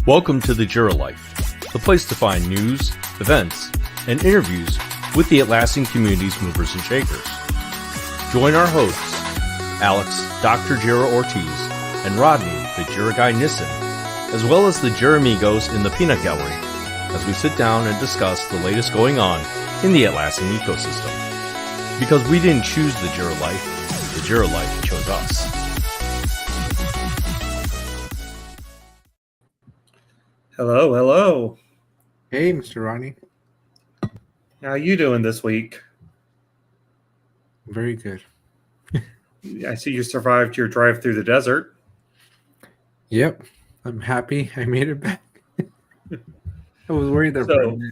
Welcome to the Jira Life, the place to find news, events, and interviews with the Atlassian community's movers and shakers. Join our hosts, Alex, Dr. Jira Ortiz, and Rodney, the Jira guy Nissen, as well as the Jira amigos in the Peanut Gallery, as we sit down and discuss the latest going on in the Atlassian ecosystem. Because we didn't choose the Jira Life, the Jira Life chose us. Hello, hello. Hey, Mr. Rodney. How you doing this week? Very good. I see you survived your drive through the desert. Yep, I'm happy I made it back. I was worried that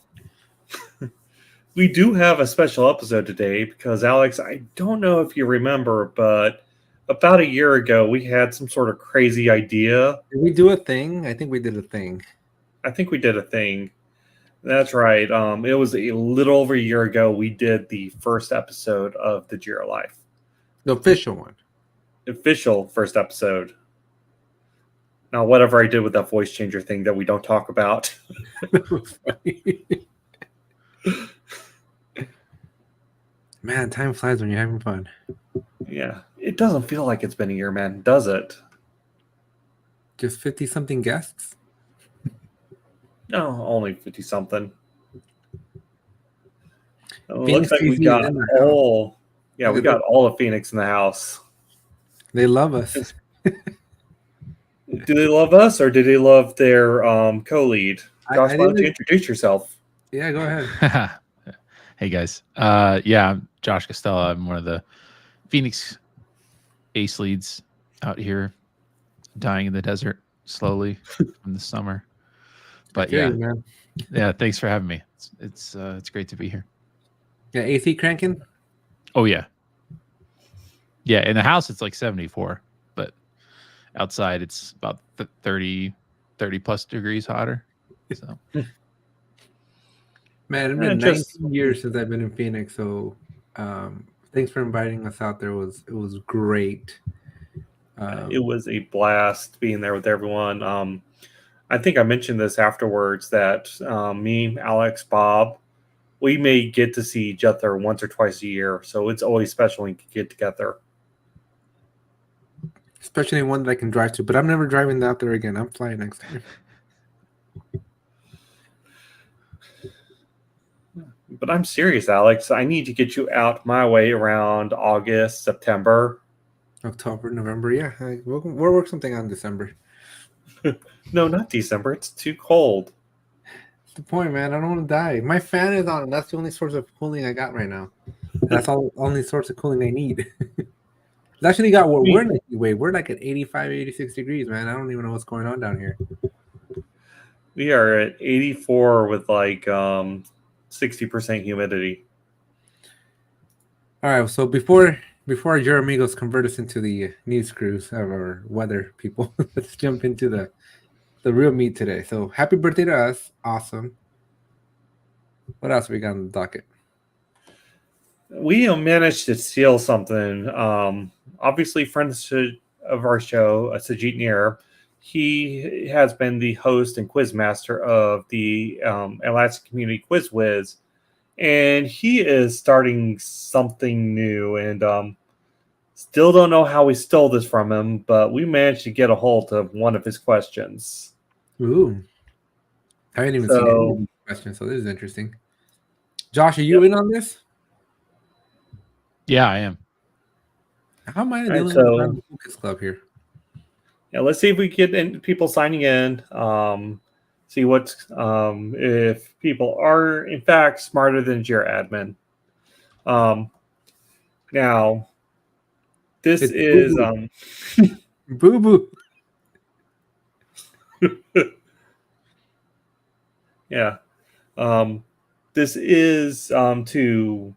we do have a special episode today because, Alex, I don't know if you remember, but about a year ago, we had some sort of crazy idea. Did we do a thing? I think we did a thing. I think we did a thing. That's right. It was a little over a year ago. We did the first episode of the Jira Life. The official one. Official first episode. Now, whatever I did with that voice changer thing that we don't talk about. That was funny. Man, time flies when you're having fun. Yeah. It doesn't feel like it's been a year, man, does it? Just 50-something guests? No, only 50-something. Looks like we got all of Phoenix in the house. They love us. Do they love us or do they love their co-lead? Josh, why don't you introduce yourself? Yeah, go ahead. Hey, guys. I'm Josh Costella. I'm one of the Phoenix ace leads out here, dying in the desert slowly in the summer. But man. Thanks for having me. It's great to be here. Yeah, AC cranking? Oh yeah. Yeah, in the house it's like 74, but outside it's about 30 plus degrees hotter. So man, it's been 19 years since I've been in Phoenix, so thanks for inviting us out there. It was great. It was a blast being there with everyone. I think I mentioned this afterwards that me, Alex, Bob, we may get to see each other once or twice a year. So it's always special when we get together. Especially one that I can drive to. But I'm never driving out there again. I'm flying next time. But I'm serious, Alex. I need to get you out my way around August, September. October, November. Yeah, we'll work something on December. No, not December. It's too cold. That's the point, man. I don't want to die. My fan is on. That's the only source of cooling I got right now. That's all only source of cooling I need. It's actually got what we're like. Wait, we're like at 85, 86 degrees, man. I don't even know what's going on down here. We are at 84 with like 60% humidity. All right, so before our Jira amigos convert us into the news crews or weather people, let's jump into the real meat today. So happy birthday to us. Awesome. What else we got on the docket? We managed to steal something. Obviously, friends of our show, Sajit Nair, he has been the host and quiz master of the Atlassian Community Quiz Whiz. And he is starting something new, and still don't know how we stole this from him, but we managed to get a hold of one of his questions. Ooh. I haven't even seen any of these questions, so this is interesting. Josh, are you in on this? Yeah, I am. How am I the only one on the Focus Club here? Yeah, let's see if we get people signing in. See what's if people are in fact smarter than Jira admin. Now, this is boo boo. Yeah, this is to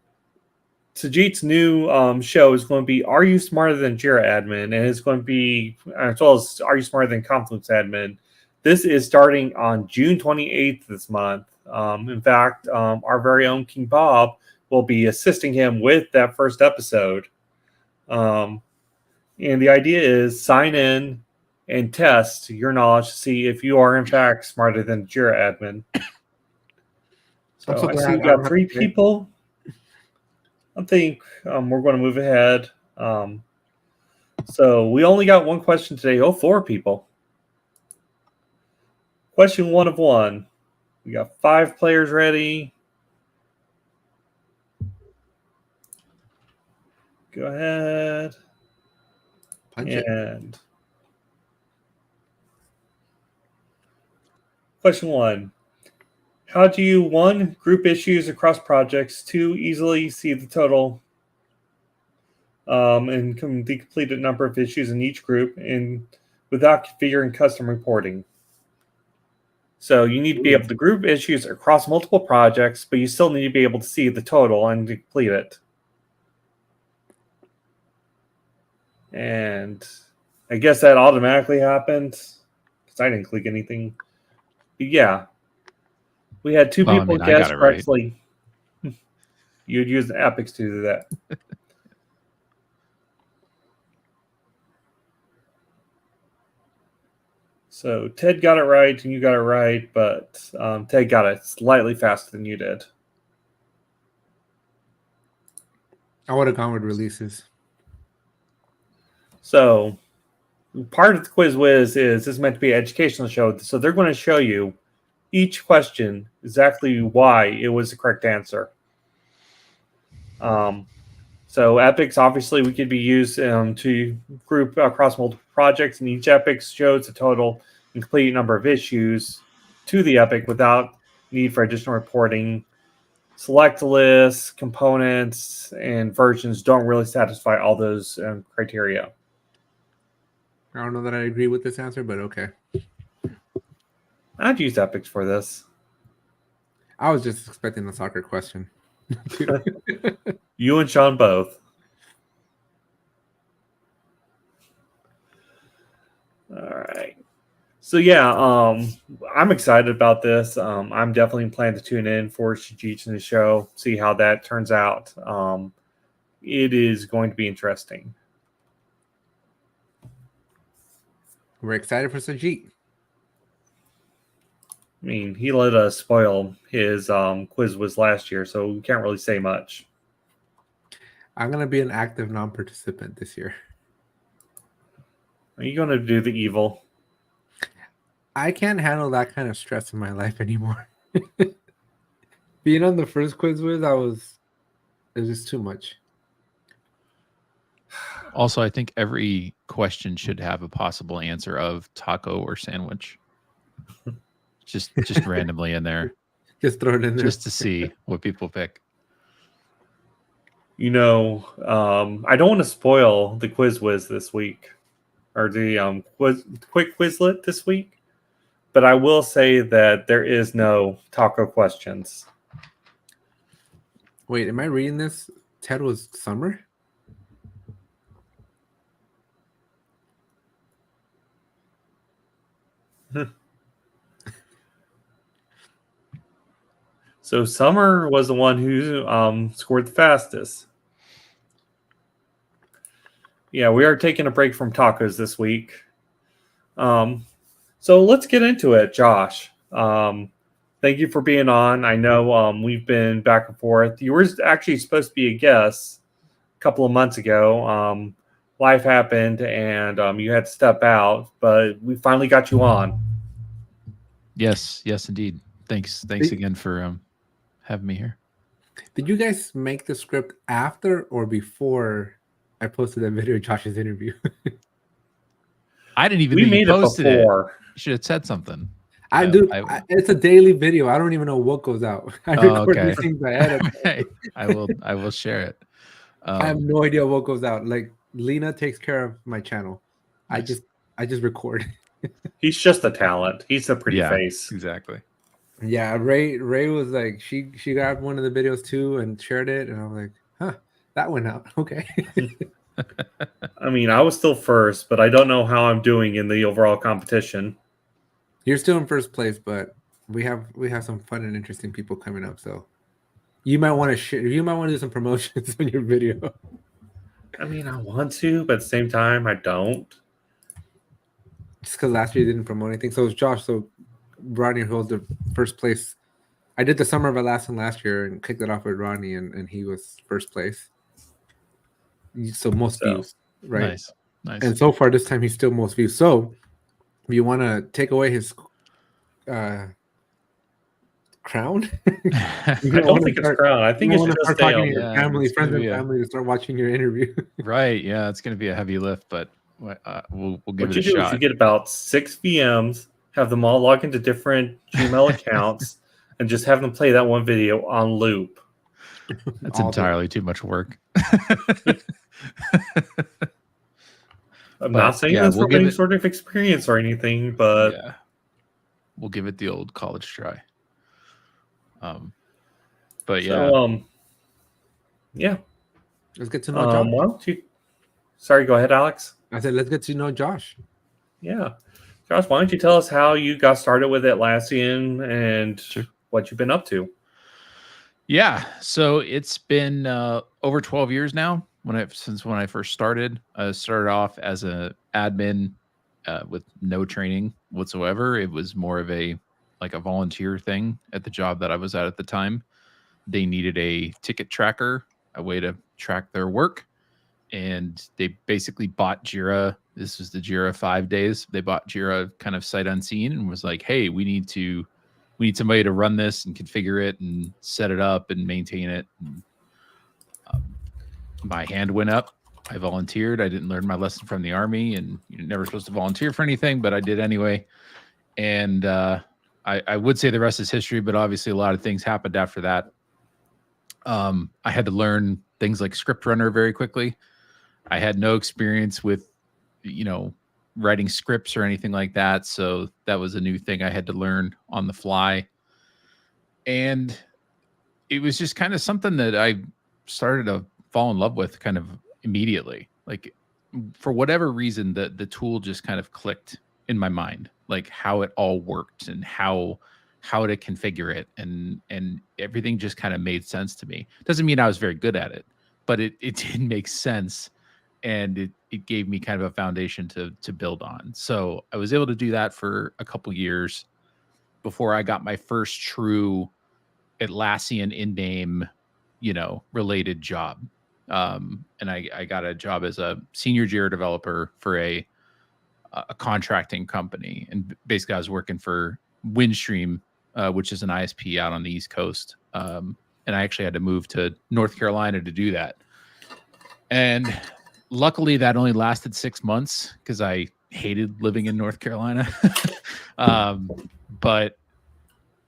Sajit's new show is going to be "Are You Smarter Than Jira Admin?" and it's going to be as well as "Are You Smarter Than Confluence Admin?" This is starting on June 28th this month. In fact, our very own King Bob will be assisting him with that first episode. And the idea is sign in, and test your knowledge to see if you are in fact smarter than Jira admin. So I'm so I glad see we I don't got have 3 to pay. people. I think we're going to move ahead. So we only got one question today. 4 people. Question 1 of 1. We got 5 players ready. Go ahead. Punch it. And question 1. How do you, 1, group issues across projects, 2, easily see the total and the completed number of issues in each group and without configuring custom reporting? So you need to be able to group issues across multiple projects, but you still need to be able to see the total and complete it. And I guess that automatically happened because I didn't click anything. But yeah. We had 2 Well, I people mean, I got guess it right. correctly. You'd use the epics to do that. So Ted got it right and you got it right, but Ted got it slightly faster than you did. I would have gone with releases. So part of the Quiz Whiz is this is meant to be an educational show. So they're going to show you each question exactly why it was the correct answer. So epics, obviously, we could be used to group across multiple projects, and each epic shows the total and complete number of issues to the epic without need for additional reporting. Select lists, components, and versions don't really satisfy all those criteria. I don't know that I agree with this answer, but okay. I'd use epics for this. I was just expecting a soccer question. You and Sean both. All right. So yeah, I'm excited about this. I'm definitely planning to tune in for Shijich in the show, see how that turns out. It is going to be interesting. We're excited for Sajid. I mean, he let us spoil his quiz was last year, so we can't really say much. I'm going to be an active non-participant this year. Are you going to do the evil? I can't handle that kind of stress in my life anymore. Being on the first quiz with, it was just too much. Also, I think every question should have a possible answer of taco or sandwich. Just randomly in there. Just throw it in there. Just to see what people pick. You know, I don't want to spoil the quiz whiz this week or the quick Quizlet this week, but I will say that there is no taco questions. Wait, am I reading this? Ted was summer? So Summer was the one who scored the fastest. Yeah, we are taking a break from tacos this week. So let's get into it, Josh. Thank you for being on. I know we've been back and forth. You were actually supposed to be a guest a couple of months ago. Life happened and you had to step out, but we finally got you on. Yes, indeed. Thanks again for having me here. Did you guys make the script after or before I posted that video of Josh's interview? I didn't even We know made you it posted before. You should have said something. It's a daily video. I don't even know what goes out. I record these things ahead of time. I will share it. I have no idea what goes out. Like Lina takes care of my channel. Nice. I just record. He's just a talent. He's a pretty face. Exactly. Yeah, Ray was like, she grabbed one of the videos too and shared it, and I was like, huh, that went out. Okay. I mean, I was still first, but I don't know how I'm doing in the overall competition. You're still in first place, but we have some fun and interesting people coming up, so you might want to share. You might want to do some promotions on your video. I mean, I want to, but at the same time, I don't. just because last year you didn't promote anything. So it was Josh. So Rodney holds the first place. I did the Summer of Atlassian last year and kicked it off with Rodney, and he was first place. So most views, right? Nice. And so far this time he's still most views. So if you want to take away his crown, I don't think it's crown. I think it's just start talking to stale. your family, friends, and family to start watching your interview. Right. Yeah, it's going to be a heavy lift, but we'll give What it you a do shot. is you get about 6 VMs, have them all log into different Gmail accounts, and just have them play that one video on loop. That's entirely too much work. I'm not saying this from any sort of experience or anything, but yeah, we'll give it the old college try. But yeah, so, yeah. Let's get to know Josh. Why don't you? Sorry, go ahead, Alex. I said let's get to know Josh. Yeah, Josh, why don't you tell us how you got started with Atlassian and what you've been up to? Yeah, so it's been over 12 years now. Since when I first started, I started off as an admin with no training whatsoever. It was more of a volunteer thing at the job that I was at the time. They needed a ticket tracker, a way to track their work, and they basically bought Jira. This was the Jira 5 days. They bought Jira kind of sight unseen and was like, "Hey, we need somebody to run this and configure it and set it up and maintain it." And, my hand went up. I volunteered. I didn't learn my lesson from the Army, and you're never supposed to volunteer for anything, but I did anyway. And I would say the rest is history, but obviously a lot of things happened after that. I had to learn things like script runner very quickly. I had no experience with, writing scripts or anything like that. So that was a new thing I had to learn on the fly. And it was just kind of something that I started to fall in love with kind of immediately. Like, for whatever reason, the tool just kind of clicked in my mind, like how it all worked and how to configure it, and everything just kind of made sense to me. Doesn't mean I was very good at it, but it did make sense, and it gave me kind of a foundation to build on. So I was able to do that for a couple years before I got my first true Atlassian in-name, related job. And I got a job as a senior Jira developer for a contracting company. And basically I was working for Windstream, which is an ISP out on the East Coast. And I actually had to move to North Carolina to do that. And luckily that only lasted 6 months because I hated living in North Carolina. But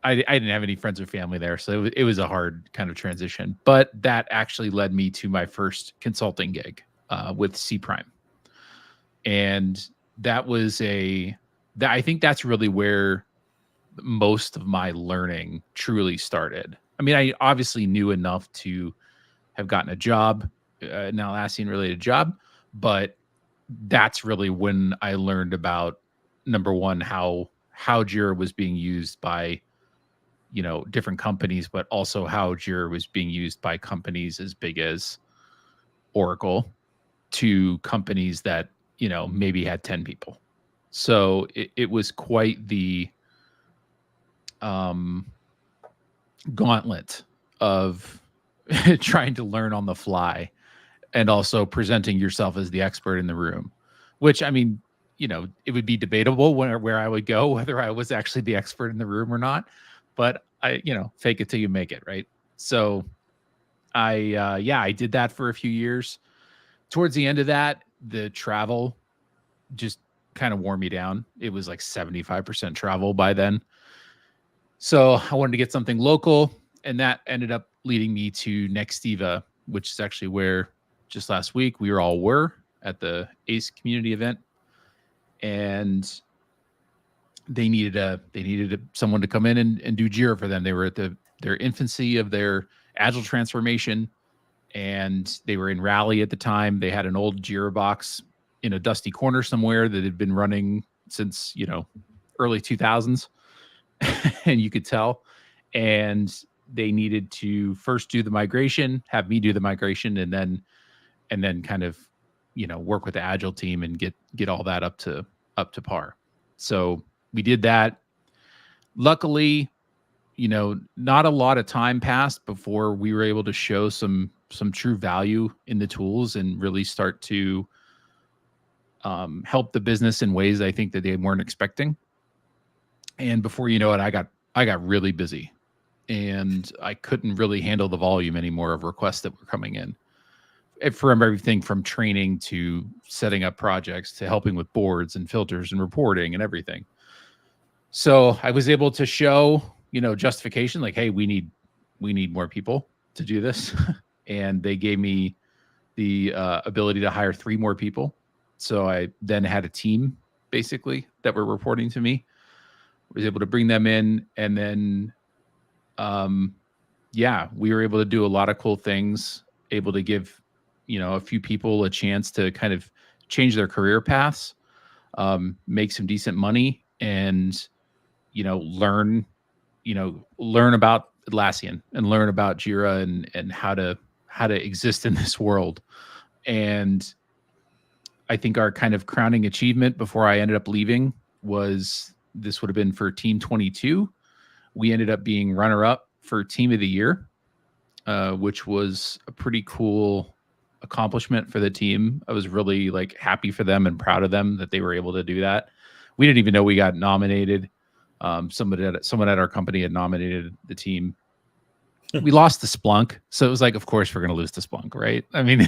I didn't have any friends or family there. So it was a hard kind of transition. But that actually led me to my first consulting gig with C Prime. And that was I think that's really where most of my learning truly started. I mean, I obviously knew enough to have gotten a job, an Atlassian related job, but that's really when I learned about, number one, how Jira was being used by, different companies, but also how Jira was being used by companies as big as Oracle to companies that, maybe had 10 people. So it was quite the gauntlet of trying to learn on the fly and also presenting yourself as the expert in the room, which, I mean, it would be debatable where I would go, whether I was actually the expert in the room or not, but I fake it till you make it. Right. So I did that for a few years. Towards the end of that, the travel just kind of wore me down. It was like 75% travel by then. So I wanted to get something local, and that ended up leading me to Nextiva, which is actually where just last week we were at the ACE community event, and they needed someone to come in and do Jira for them. They were at their infancy of their agile transformation, and they were in Rally at the time. They had an old Jira box in a dusty corner somewhere that had been running since, early 2000s. And you could tell. And they needed to first do the migration, have me do the migration, and then kind of, work with the Agile team and get all that up to par. So we did that. Luckily, not a lot of time passed before we were able to show some true value in the tools and really start to help the business in ways I think that they weren't expecting. And before you know it, I got really busy, and I couldn't really handle the volume anymore of requests that were coming in. From everything from training to setting up projects to helping with boards and filters and reporting and everything. So I was able to show, justification, like, hey, we need more people to do this. And they gave me the ability to hire 3 more people. So I then had a team basically that were reporting to me. I was able to bring them in, and then we were able to do a lot of cool things, able to give a few people a chance to kind of change their career paths, make some decent money, and learn about Atlassian and learn about Jira and how to exist in this world. And I think our kind of crowning achievement before I ended up leaving was, this would have been for Team 22. We ended up being runner-up for Team of the Year, which was a pretty cool accomplishment for the team. I was really happy for them and proud of them that they were able to do that. We didn't even know we got nominated. Someone at our company had nominated the team. We lost to Splunk, so it was of course we're going to lose to Splunk, right? I mean,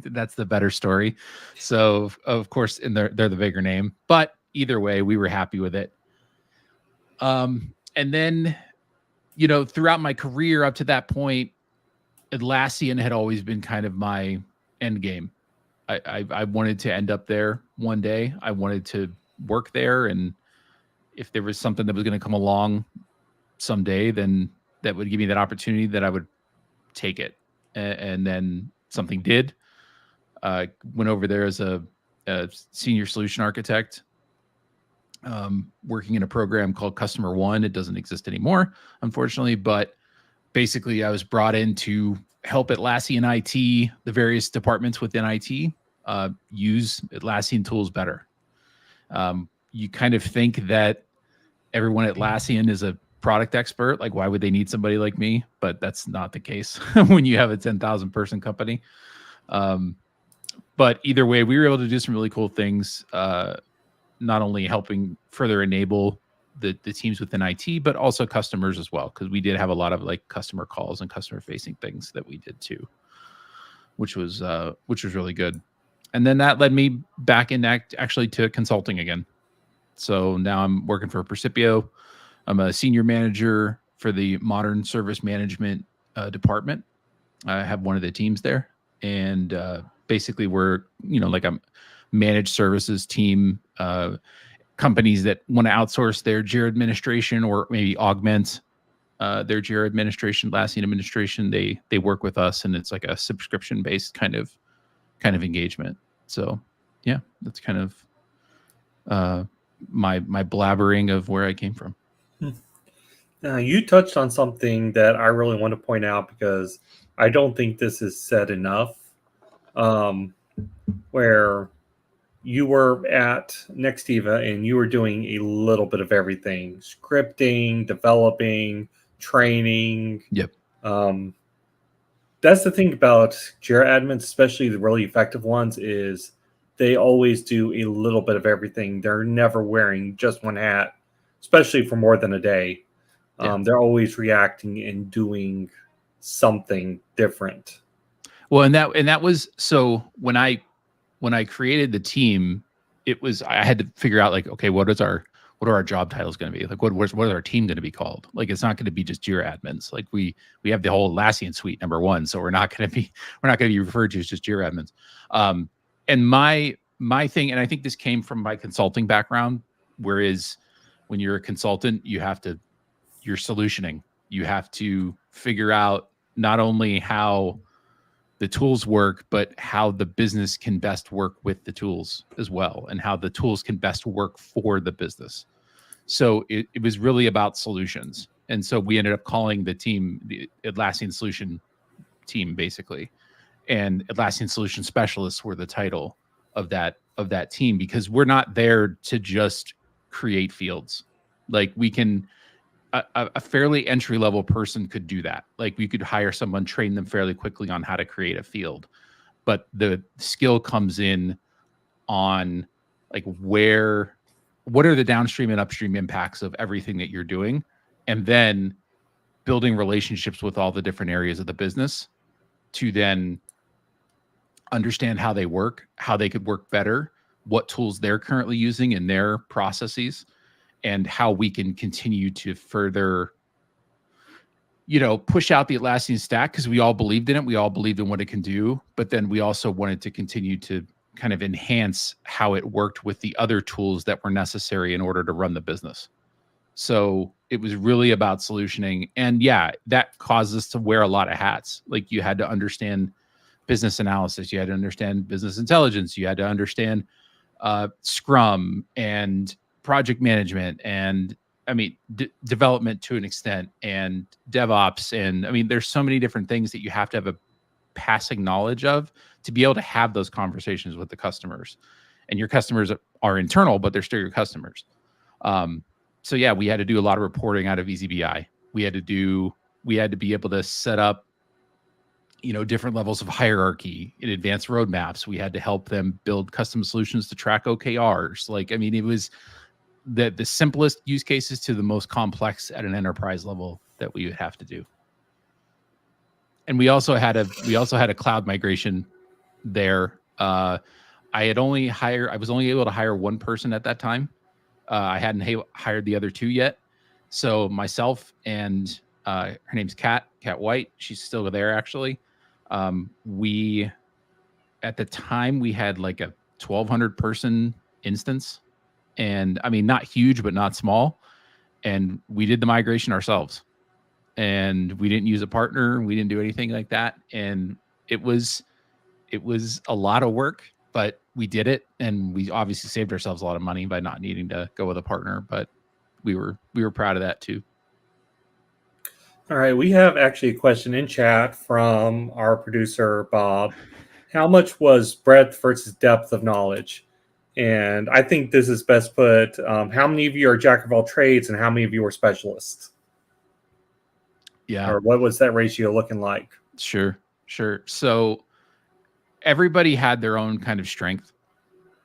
that's the better story. So of course, and they're the bigger name, but either way, we were happy with it. And then, throughout my career up to that point, Atlassian had always been kind of my end game. I wanted to end up there one day. I wanted to work there, and if there was something that was going to come along someday, then that would give me that opportunity, that I would take it. And then something did. Went over there as a senior solution architect, working in a program called Customer One. It doesn't exist anymore, unfortunately, but basically I was brought in to help Atlassian IT, the various departments within IT, use Atlassian tools better. You kind of think that everyone at Atlassian is a product expert. Like, why would they need somebody like me? But that's not the case when you have a 10,000 person company. But either way, we were able to do some really cool things, not only helping further enable the teams within IT, but also customers as well, because we did have a lot of customer calls and customer facing things that we did too, which was really good. And then that led me back in actually to consulting again. So now I'm working for Praecipio. I'm a senior manager for the modern service management department. I have one of the teams there, and basically we're a managed services team. Companies that want to outsource their Jira administration or maybe augment their Jira administration, Atlassian administration, they work with us, and it's like a subscription based kind of engagement. So yeah, that's kind of my blabbering of where I came from. Now, you touched on something that I really want to point out, because I don't think this is said enough, where you were at Nextiva and you were doing a little bit of everything: scripting, developing, training. Yep. That's the thing about Jira admins, especially the really effective ones, is they always do a little bit of everything. They're never wearing just one hat, especially for more than a day. They're always reacting and doing something different. Well, and that was, so when I created the team, I had to figure out okay, what are our job titles going to be? What is our team going to be called? It's not going to be just Jira admins. We have the whole Atlassian suite, number one. So we're not going to be referred to as just Jira admins. And my thing, and I think this came from my consulting background, whereas when you're a consultant, you're solutioning. You have to figure out not only how the tools work, but how the business can best work with the tools as well, and how the tools can best work for the business. So it was really about solutions. And so we ended up calling the team the Atlassian Solution Team, basically. And Atlassian Solution Specialists were the title of that team, because we're not there to just create fields. Like we can, a fairly entry level person could do that. Like we could hire someone, train them fairly quickly on how to create a field. But the skill comes in on like what are the downstream and upstream impacts of everything that you're doing, and then building relationships with all the different areas of the business to then understand how they work, how they could work better, what tools they're currently using in their processes, and how we can continue to further, push out the Atlassian stack, because we all believed in it. We all believed in what it can do, but then we also wanted to continue to kind of enhance how it worked with the other tools that were necessary in order to run the business. So it was really about solutioning. And yeah, that caused us to wear a lot of hats. Like you had to understand business analysis, you had to understand business intelligence, you had to understand Scrum and project management, and development to an extent, and DevOps. And there's so many different things that you have to have a passing knowledge of to be able to have those conversations with the customers. And your customers are internal, but they're still your customers. So yeah, we had to do a lot of reporting out of EasyBI. We had to be able to set up, different levels of hierarchy in advanced roadmaps. We had to help them build custom solutions to track OKRs. It was the simplest use cases to the most complex at an enterprise level that we would have to do. And we also had a cloud migration there. I was only able to hire one person at that time. I hadn't hired the other two yet. So myself and her name's Kat White. She's still there actually. We at the time we had like a 1,200 person instance, and not huge but not small. And we did the migration ourselves. And we didn't use a partner. We didn't do anything like that. And it was a lot of work, but we did it. And we obviously saved ourselves a lot of money by not needing to go with a partner, but we were proud of that too. All right. We have actually a question in chat from our producer, Bob. How much was breadth versus depth of knowledge? And I think this is best put. How many of you are jack of all trades and how many of you are specialists? Yeah. Or what was that ratio looking like? Sure. So everybody had their own kind of strength.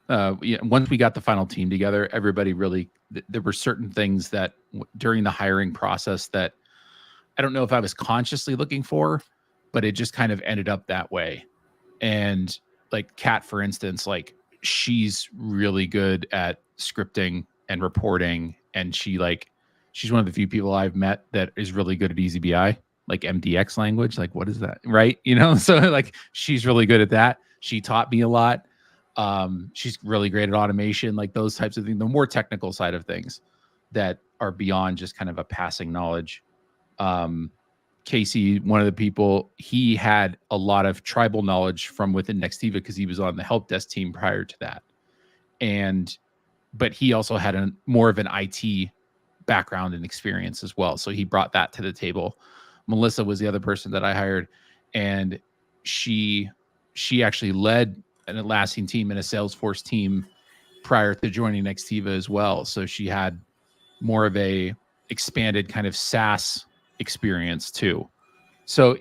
Once we got the final team together, everybody really, there were certain things that during the hiring process that I don't know if I was consciously looking for, but it just kind of ended up that way. And like Kat, for instance, like she's really good at scripting and reporting. And she's one of the few people I've met that is really good at EasyBI, like MDX language. Like, what is that? Right. So like, she's really good at that. She taught me a lot. She's really great at automation, like those types of things, the more technical side of things that are beyond just kind of a passing knowledge. Casey, one of the people, he had a lot of tribal knowledge from within Nextiva because he was on the help desk team prior to that. But he also had more of an IT background and experience as well. So he brought that to the table. Melissa was the other person that I hired, and she actually led an Atlassian team and a Salesforce team prior to joining Nextiva as well. So she had more of a expanded kind of SaaS experience too. So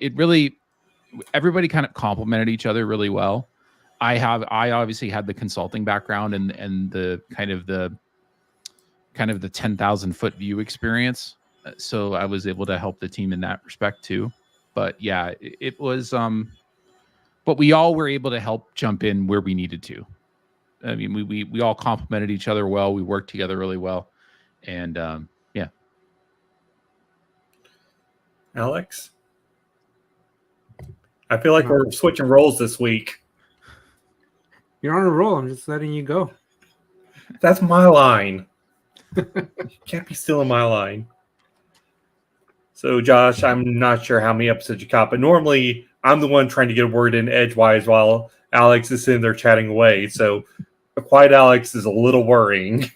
everybody kind of complemented each other really well. I obviously had the consulting background and the kind of the 10,000 foot view experience. So I was able to help the team in that respect too. But yeah, it was, but we all were able to help jump in where we needed to. We all complemented each other well. We worked together really well. And yeah. Alex? I feel like we're switching roles this week. You're on a roll. I'm just letting you go. That's my line. You can't be stealing my line. So, Josh, I'm not sure how many episodes you caught, but normally I'm the one trying to get a word in edgewise while Alex is sitting there chatting away. So, a quiet Alex is a little worrying.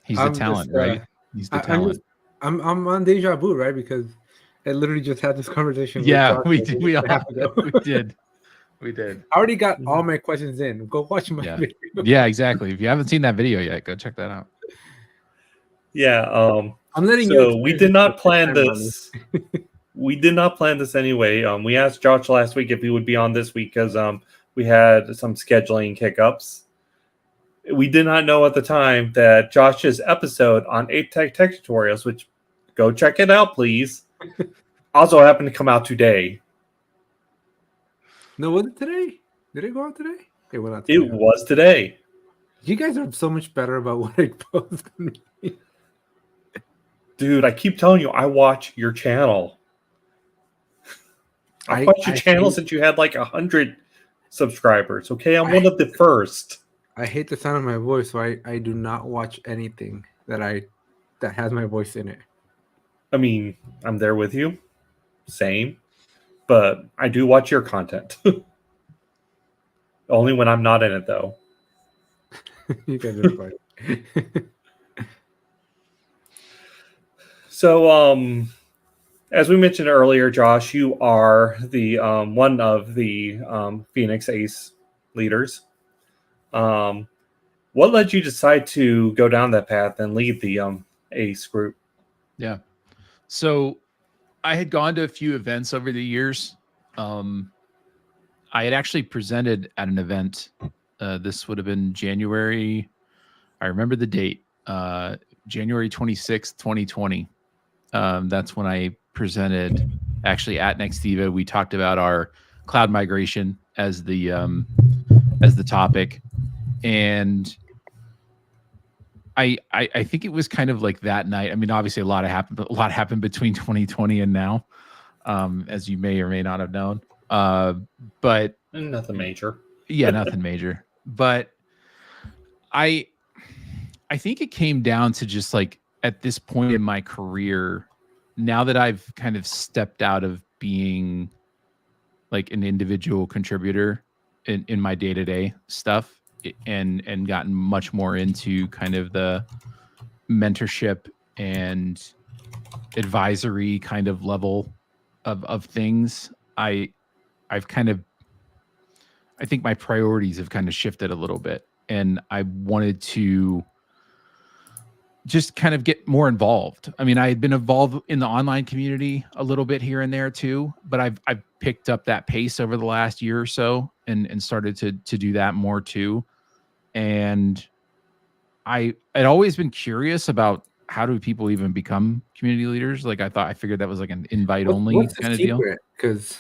He's the talent, right? He's the talent. I'm on deja vu, right? Because I literally just had this conversation. Yeah, we did. We did. We did. I already got all my questions in. Go watch my video. Yeah, exactly. If you haven't seen that video yet, go check that out. Yeah. I'm letting so you. we did not plan time on this. We did not plan this anyway. We asked Josh last week if he would be on this week because we had some scheduling hiccups. We did not know at the time that Josh's episode on Ape Tech tutorials, which go check it out, please, also happened to come out today. No, was it today? Did it go out today? It went out today. It was today. You guys are so much better about what I post than me. Dude, I keep telling you, I watch your channel. I watched your channel since you had like 100 subscribers. Okay, I'm one of the first. I hate the sound of my voice, so I do not watch anything that has my voice in it. I mean, I'm there with you. Same. But I do watch your content. Only when I'm not in it, though. You guys are funny. So, as we mentioned earlier, Josh, you are the one of the Phoenix Ace leaders. What led you to decide to go down that path and lead the Ace group? Yeah. So I had gone to a few events over the years. I had actually presented at an event. This would have been January. I remember the date, January 26th, 2020. That's when I presented actually at Nextiva. We talked about our cloud migration as the topic. And I think it was kind of like that night. I mean, obviously a lot happened between 2020 and now, as you may or may not have known. But nothing major. Yeah, nothing major. But I think it came down to just like at this point in my career, now that I've kind of stepped out of being like an individual contributor in my day-to-day stuff and gotten much more into kind of the mentorship and advisory kind of level of things, I think my priorities have kind of shifted a little bit, and I wanted to just kind of get more involved. I mean, I had been involved in the online community a little bit here and there too, but I've picked up that pace over the last year or so and started to do that more too. And I'd always been curious about how do people even become community leaders? Like I figured that was like an invite only kind of deal. Because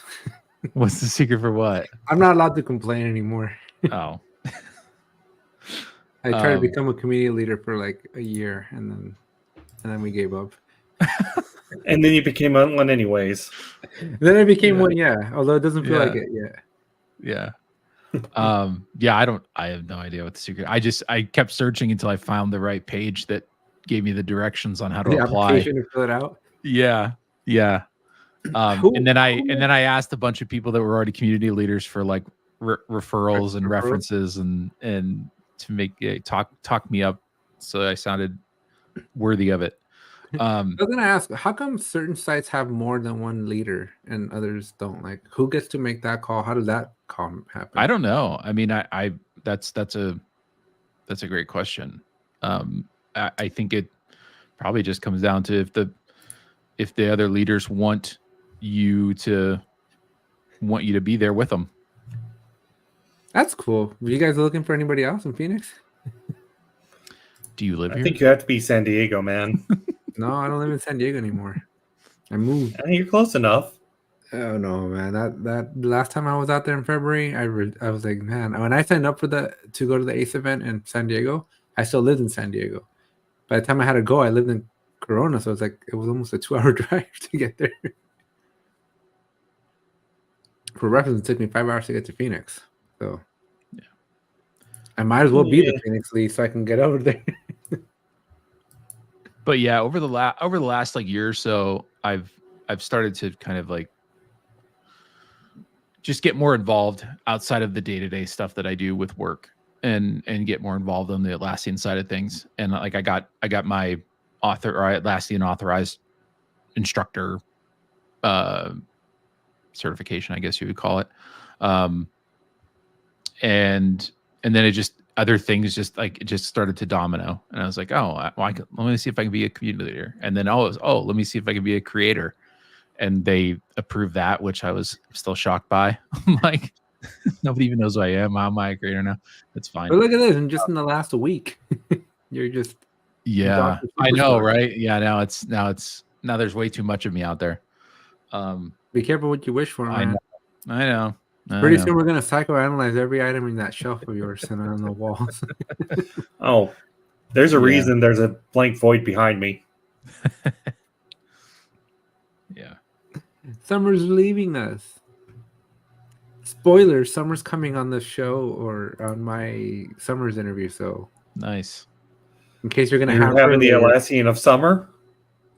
what's the secret for what? I'm not allowed to complain anymore. Oh. I tried to become a community leader for like a year, and then we gave up. And then you became one anyways. Then I became one, yeah. Although it doesn't feel like it yet. Yeah. I have no idea what the secret. I kept searching until I found the right page that gave me the directions on how to apply. Application to fill it out. Yeah. And then I asked a bunch of people that were already community leaders for like referrals and references and to make talk me up so I sounded worthy of it. I was gonna ask, how come certain sites have more than one leader and others don't? Like, who gets to make that call? How does that call happen? I don't know. I mean, I that's a great question. I think it probably just comes down to if the other leaders want you to be there with them. That's cool. Were you guys looking for anybody else in Phoenix? Do you live here? I think you have to be San Diego, man. No, I don't live in San Diego anymore. I moved. You're close enough. Oh no, man! That last time I was out there in February, I was like, man. When I signed up for to go to the ACE event in San Diego, I still lived in San Diego. By the time I had to go, I lived in Corona, so it was almost a 2-hour drive to get there. For reference, it took me 5 hours to get to Phoenix. So yeah, I might as well be the Phoenix lead so I can get over there. But yeah, over the last like year or so, I've started to kind of like just get more involved outside of the day-to-day stuff that I do with work and get more involved on the Atlassian side of things. And like I got my Atlassian authorized instructor certification, I guess you would call it. and then it just other things just like it just started to domino, and I was like, oh, let me see if I can be a community leader, and then let me see if I can be a creator, and they approved that, which I was still shocked by. I'm like, nobody even knows who I am. How am I a creator now? That's fine. But look at this, and just in the last week, you're just I know, right? Yeah, now there's way too much of me out there. Be careful what you wish for, man. I know. Pretty soon we're gonna psychoanalyze every item in that shelf of yours and on the walls. Oh, there's a reason there's a blank void behind me. Yeah. Summer's leaving us. Spoilers, Summer's coming on the show or on my Summer's interview, so nice. In case you're gonna have having the Atlassian of Summer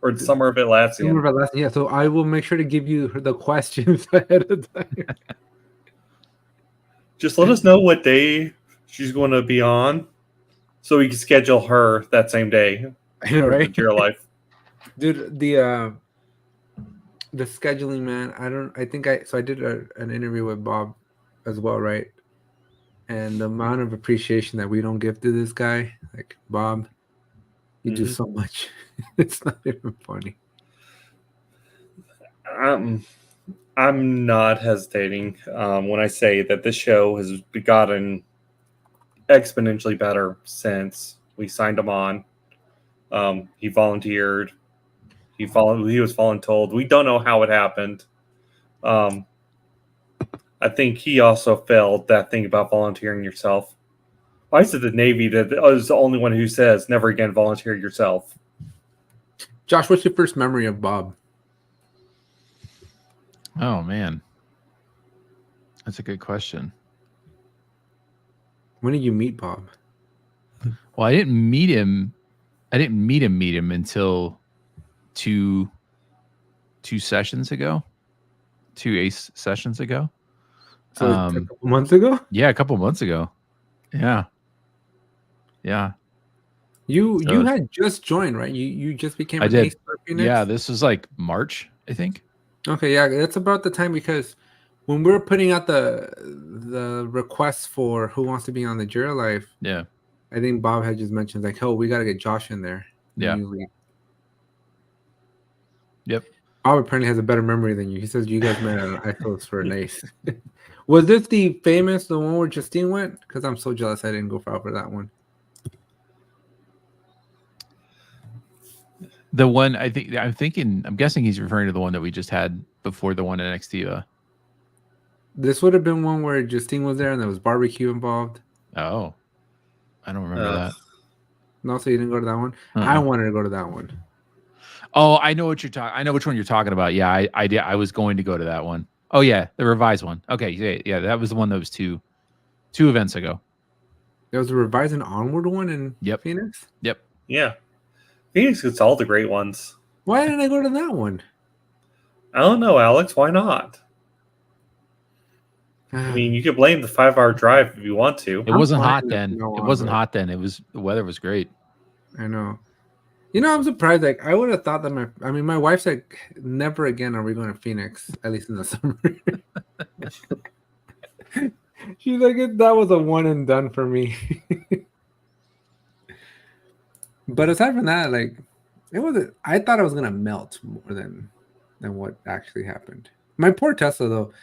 or the Summer of Atlassian. Summer of Atlassian, yeah. So I will make sure to give you the questions ahead of time. Just let us know what day she's going to be on, so we can schedule her that same day. I know, right? Jira Life, dude. The scheduling, man. I did an interview with Bob as well, right? And the amount of appreciation that we don't give to this guy, like Bob, you do so much. It's not even funny. I'm not hesitating when I say that this show has gotten exponentially better since we signed him on. He volunteered. He was voluntold. We don't know how it happened. I think he also failed that thing about volunteering yourself. Why is it the Navy that is the only one who says never again volunteer yourself? Josh, what's your first memory of Bob? Oh man, that's a good question. When did you meet Bob? Well, I didn't meet him until two sessions ago, 2 ACE sessions ago. So a couple months ago? Yeah, a couple months ago. Yeah. You had just joined, right? You just became an ACE for Phoenix? Yeah, this was like March, I think. Okay, yeah, that's about the time, because when we're putting out the requests for who wants to be on the Jira Life, yeah, I think Bob had just mentioned like, oh, we got to get Josh in there. Yeah. Yep. Bob apparently has a better memory than you. He says you guys met at ISOs for an ACE. Was this the one where Justine went? Because I'm so jealous I didn't go for that one. The one I'm guessing he's referring to the one that we just had before the one at NXT. This would have been one where Justine was there and there was barbecue involved. Oh, I don't remember that. No, so you didn't go to that one? I wanted to go to that one. Oh, I know what you're talking. I know which one you're talking about. Yeah, I did. I was going to go to that one. Oh yeah, the revised one. Okay, yeah, that was the one that was two events ago. There was a revised and onward one in Phoenix. Yep. Yeah. Phoenix gets all the great ones. Why didn't I go to that one? I don't know, Alex. Why not? I mean, you could blame the 5-hour drive if you want to. It wasn't hot then. It wasn't hot then. The weather was great. I know. You know, I'm surprised. Like, I would have thought that my wife's like, never again are we going to Phoenix, at least in the summer. She's like, that was a one and done for me. But aside from that, like, I thought I was gonna melt more than what actually happened. My poor Tesla, though,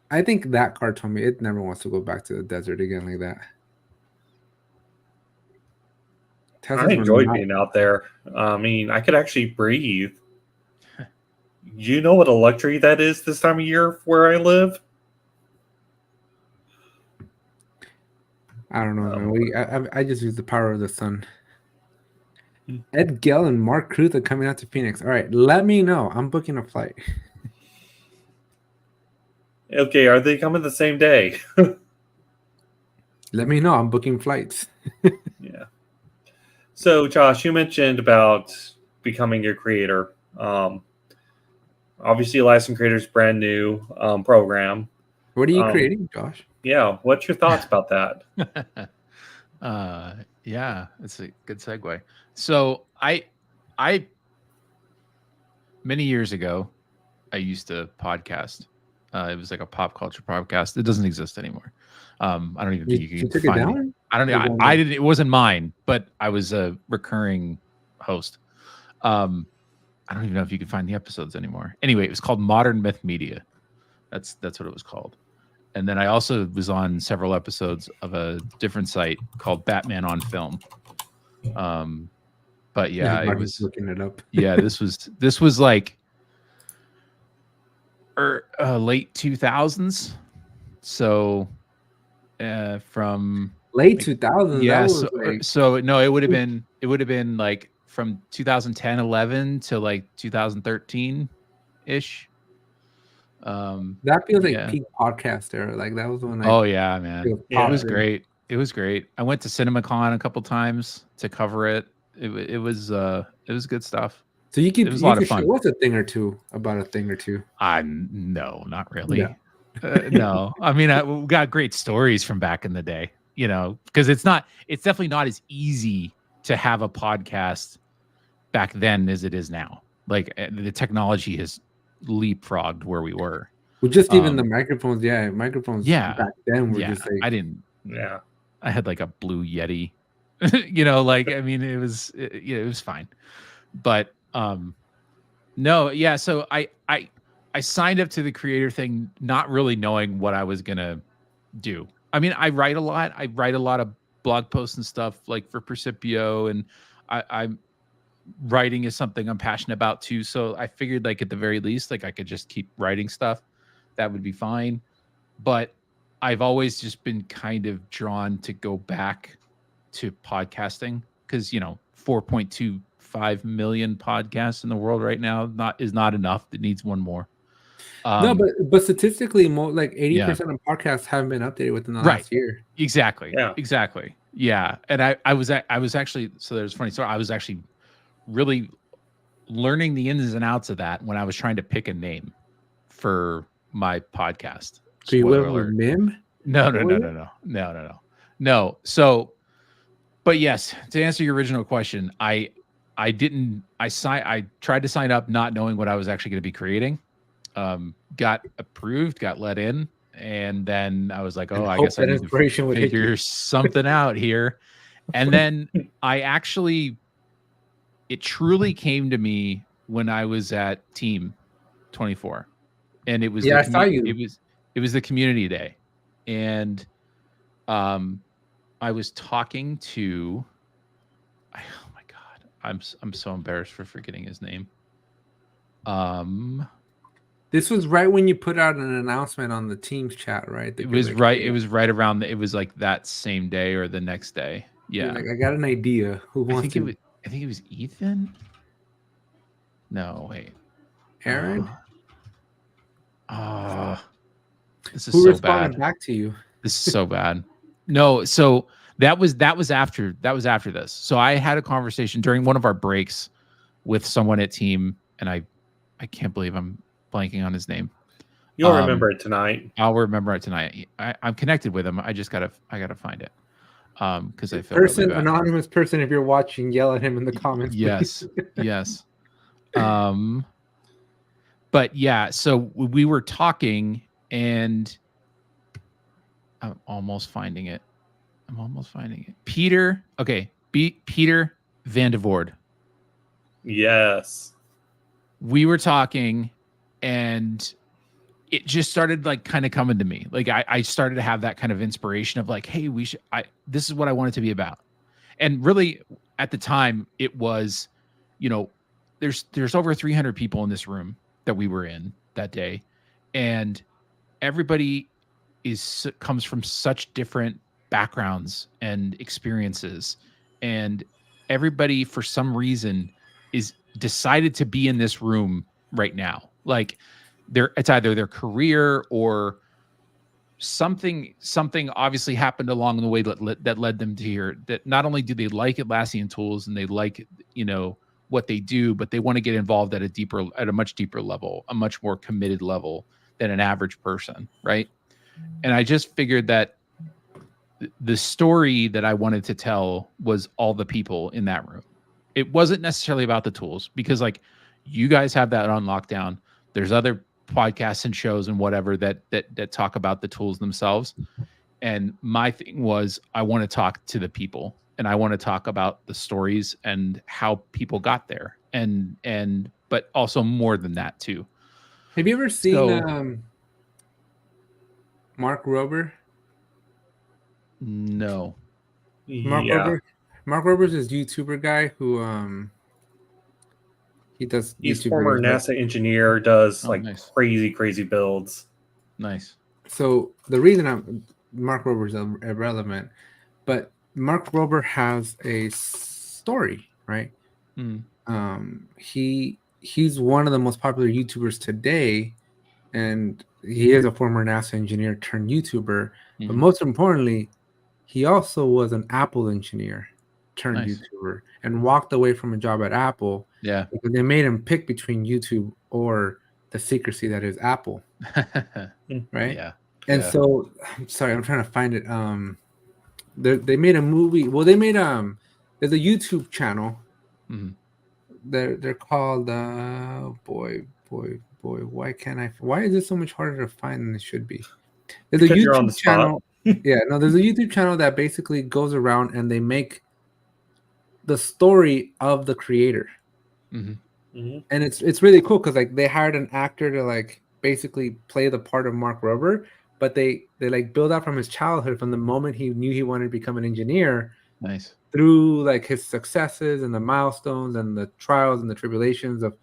I think that car told me it never wants to go back to the desert again like that. I enjoyed being out there. I mean, I could actually breathe. You know what a luxury that is this time of year where I live? I don't know, man. I just use the power of the sun. Ed Gell and Mark Cruz are coming out to Phoenix. All right, let me know. I'm booking a flight. Okay, are they coming the same day? Let me know. I'm booking flights. Yeah. So, Josh, you mentioned about becoming a creator. Obviously, Atlassian Creator is brand new program. What are you creating, Josh? Yeah. What's your thoughts about that? Yeah, it's a good segue. So I many years ago, I used to podcast. It was like a pop culture podcast. It doesn't exist anymore. I don't even think you can took find it down? me. I don't know. I didn't. It wasn't mine, but I was a recurring host. I don't even know if you can find the episodes anymore. Anyway, it was called Modern Myth Media. That's what it was called. And then I also was on several episodes of a different site called Batman on Film. But yeah, it was looking it up. Yeah, this was like late 2000s. So from late 2000s. Yeah, so no, it would have been like from 2010-11 to like 2013 ish. That feels like peak podcast era. Like that was when yeah, man. It was great. It was great. I went to CinemaCon a couple times to cover it. It was good stuff. So you could it was a lot of fun. Show us a thing or two about a thing or two. No, not really. Yeah. No, I mean, we got great stories from back in the day, you know, because it's definitely not as easy to have a podcast back then as it is now. Like the technology has leapfrogged where we were. Well, just even the microphones. Yeah, microphones. Yeah, back then were just like. I didn't. Yeah, I had like a Blue Yeti. You know, like I mean, it was fine, but no, yeah. So I signed up to the creator thing not really knowing what I was gonna do. I mean, I write a lot. I write a lot of blog posts and stuff like for Praecipio, and I'm writing is something I'm passionate about too. So I figured like at the very least, like I could just keep writing stuff. That would be fine. But I've always just been kind of drawn to go back to podcasting because, you know, 4.25 million podcasts in the world right now is not enough. It needs one more. No, but statistically, more like 80% of podcasts haven't been updated within the last year. Exactly. Yeah. Exactly. Yeah. And I was actually, so there's a funny story. I was actually really learning the ins and outs of that when I was trying to pick a name for my podcast. So you went with MIM? No. So, but yes, to answer your original question, I tried to sign up not knowing what I was actually going to be creating. Got approved, got let in, and then I was like, oh, I guess I need to figure something out here. And then it truly came to me when I was at Team 24, and it was I saw you. It was the community day, and I was talking to. Oh my god, I'm so embarrassed for forgetting his name. This was right when you put out an announcement on the Teams chat, right? It was right. It was right around. It was like that same day or the next day. Yeah, like, I got an idea. Who wants to? I think it was Ethan. No, wait. Aaron. This is Who so responded bad. Back to you. This is so bad. No, so that was after this. So I had a conversation during one of our breaks with someone at Team, and I can't believe I'm blanking on his name. You'll remember it tonight. I'll remember it tonight. I'm connected with him. I gotta find it. Because I feel person, really bad. Anonymous person, if you're watching, yell at him in the comments. Yes, yes. But yeah, so we were talking, and I'm almost finding it. Peter, okay, Peter Van de Voorde. Yes. We were talking, and it just started like kind of coming to me. Like I started to have that kind of inspiration of like, hey, this is what I want it to be about. And really at the time it was, you know, there's over 300 people in this room that we were in that day. And everybody comes from such different backgrounds and experiences. And everybody for some reason is decided to be in this room right now. Like it's either their career or something obviously happened along the way that led them to here, that not only do they like Atlassian tools and they like, you know, what they do, but they want to get involved at a much deeper level, a much more committed level than an average person. Right. And I just figured that the story that I wanted to tell was all the people in that room. It wasn't necessarily about the tools, because like you guys have that on lockdown. There's other podcasts and shows and whatever that talk about the tools themselves. And my thing was, I want to talk to the people, and I want to talk about the stories and how people got there, and but also more than that too. Have you ever seen Mark Rober? No. Mark Rober's this YouTuber guy who he does. He's YouTube former videos, NASA engineer, does nice. crazy builds. Nice. So the reason Mark Rober's irrelevant, but Mark Rober has a story, right? He's one of the most popular YouTubers today, and he is a former NASA engineer turned YouTuber. But most importantly, he also was an Apple engineer turned YouTuber and walked away from a job at Apple. Yeah, because they made him pick between YouTube or the secrecy that is Apple, right? Yeah. And so, I'm sorry, I'm trying to find it. They made a movie. Well, they made there's a YouTube channel. They're called boy. Why is this so much harder to find than it should be? There's Because a you're on the YouTube spot. channel. There's a YouTube channel that basically goes around and they make the story of the creator. And it's really cool because they hired an actor to basically play the part of Mark Rober, but they build out from his childhood, from the moment he knew he wanted to become an engineer, through his successes and the milestones and the trials and the tribulations of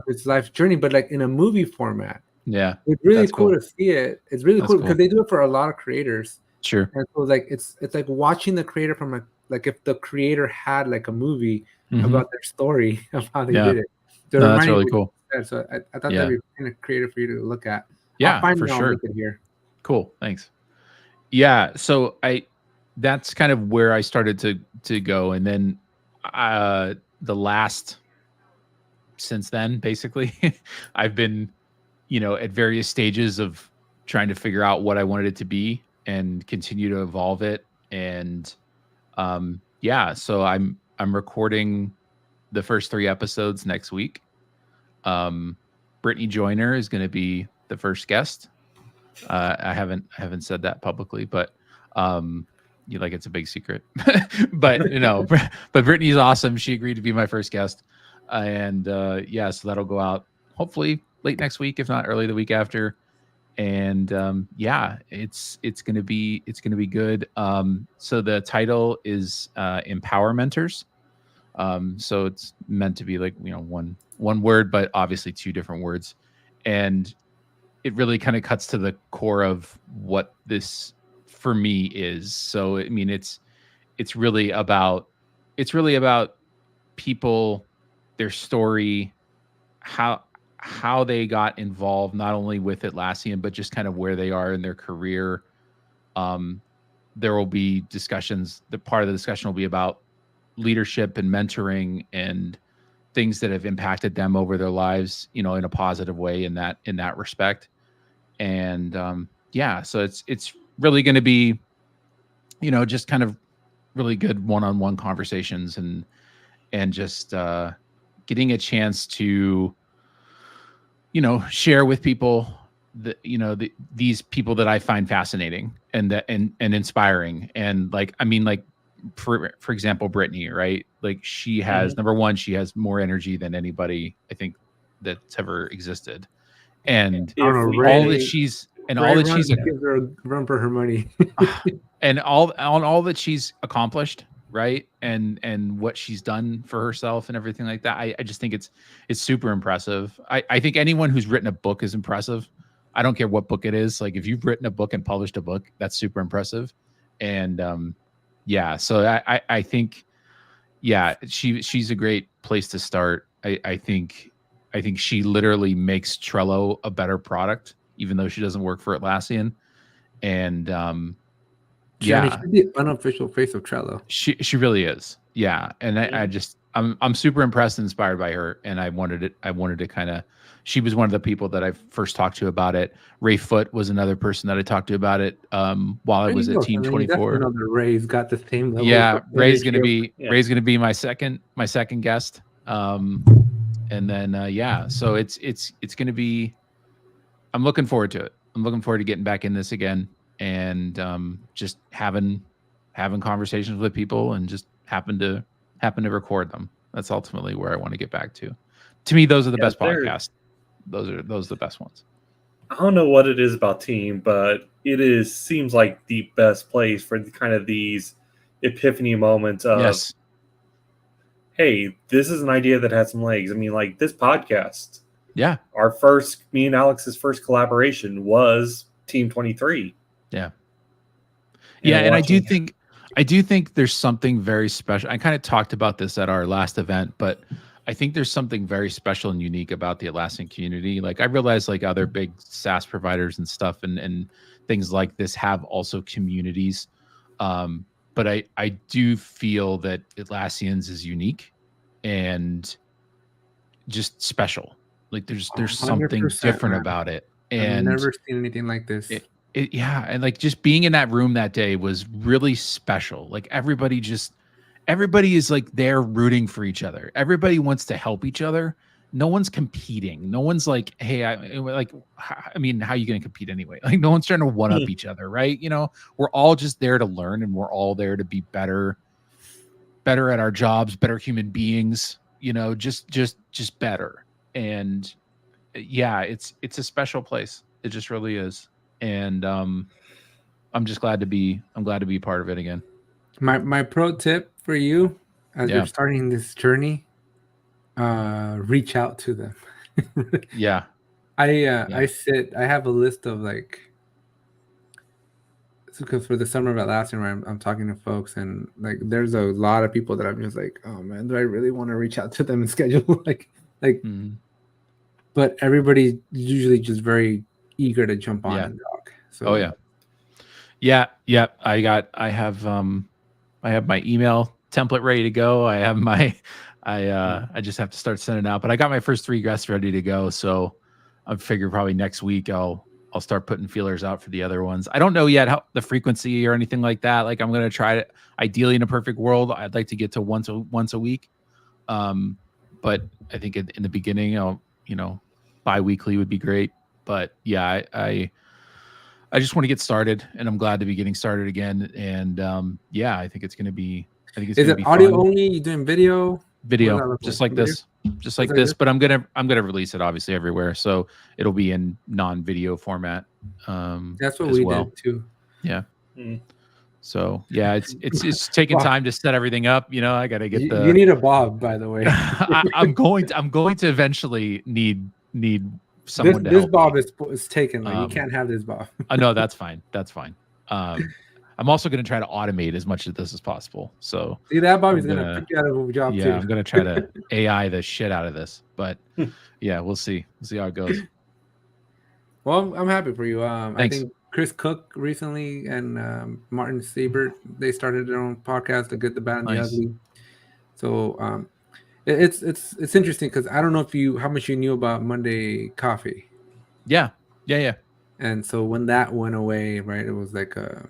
his life journey, but in a movie format. Yeah, it's really cool to see it. It's really cool because they do it for a lot of creators. Sure. And so it's like watching the creator from if the creator had a movie about their story of how they did it. So that's really cool. So I thought that'd be kind of creative for you to look at. Yeah, I'll find for it, sure. I'll link it here. Cool. Thanks. Yeah. So that's kind of where I started to go. And then since then, basically, I've been, at various stages of trying to figure out what I wanted it to be and continue to evolve it. And so I'm recording the first 3 episodes next week. Brittany Joyner is going to be the first guest. I haven't said that publicly, but it's a big secret. but but Brittany's awesome. She agreed to be my first guest, and so that'll go out hopefully late next week, if not early the week after. And it's gonna be good. So the title is Empowermenters. So it's meant to be one word, but obviously 2 different words, and it really kind of cuts to the core of what this for me is. So I mean, it's really about people, their story, how they got involved, not only with Atlassian, but just kind of where they are in their career. There will be discussions. The part of the discussion will be about leadership and mentoring and things that have impacted them over their lives, in a positive way in that respect. And so it's really going to be, just kind of really good one-on-one conversations and just getting a chance to, share with people these people that I find fascinating and inspiring. And for example, Brittany, right? She has, number one, she has more energy than anybody I think that's ever existed. And all that she's gives her a run for her money. and all that she's accomplished, right? And what she's done for herself and everything like that. I just think it's super impressive. I think anyone who's written a book is impressive. I don't care what book it is. If you've written a book and published a book, that's super impressive. And so I think she's a great place to start. I think she literally makes Trello a better product, even though she doesn't work for Atlassian. And she's the unofficial face of Trello. She really is. Yeah. And I'm super impressed and inspired by her. And I wanted to kind of, she was one of the people that I first talked to about it. Ray Foote was another person that I talked to about it while I was at Team 24. Another Ray's got the same level. Yeah, Ray's gonna be my second guest. And then so it's gonna be I'm looking forward to it. I'm looking forward to getting back in this again and just having conversations with people and just happen to record them. That's ultimately where I want to get back to. To me, those are the best podcasts. Those are the best ones. I don't know what it is about team, but seems like the best place for kind of these epiphany moments of, yes. Hey, this is an idea that has some legs. I mean, like this podcast. Yeah. Me and Alex's first collaboration was Team 23. Yeah. Yeah, and I do think there's something very special. I kind of talked about this at our last event, but I think there's something very special and unique about the Atlassian community. Like I realize like other big SaaS providers and stuff and things like this have also communities. But I do feel that Atlassian's is unique and just special. Like there's something different about it. And I've never seen anything like this. Yeah, and like just being in that room that day was really special. Like everybody is like there rooting for each other. Everybody wants to help each other. No one's competing. No one's like, hey, I mean, how are you going to compete anyway? Like no one's trying to one up each other, right? You know, we're all just there to learn and we're all there to be better at our jobs, better human beings, you know, just better. And yeah, it's a special place. It just really is. And I'm just glad to be part of it again. My pro tip for you as you're starting this journey, reach out to them. Yeah. I have a list of like, because for the summer of Atlassian, where I'm talking to folks, and like there's a lot of people that I'm just like, oh man, do I really want to reach out to them and schedule but everybody's usually just very eager to jump on and talk. So I have my email template ready to go. I have I just have to start sending out, but I got my first 3 guests ready to go. So I figure probably next week I'll start putting feelers out for the other ones. I don't know yet how the frequency or anything like that. Like I'm going to try it. Ideally in a perfect world, I'd like to get to once a week. But I think in the beginning, bi-weekly would be great. But yeah, I just want to get started, and I'm glad to be getting started again. And I think it's going to be. Is it audio fun. Only? You doing video? Video, just like this. But I'm gonna release it obviously everywhere, so it'll be in non-video format. That's what we did too. Yeah. So yeah, it's taking time to set everything up. You know, I got to get You need a Bob, by the way. I'm going to eventually need someone to this help Bob me. is taken. Like you can't have this Bob. No, that's fine. That's fine. I'm also going to try to automate as much of this as possible. So see that Bob is going to pick you out of a job too. Yeah, I'm going to try to AI the shit out of this. But yeah, we'll see. We'll see how it goes. Well, I'm happy for you. Thanks. I think Chris Cook recently and Martin Siebert, they started their own podcast, The Good, the Bad, and the Ugly. So it's interesting because I don't know how much you knew about Monday Coffee. Yeah. And so when that went away, right, it was like a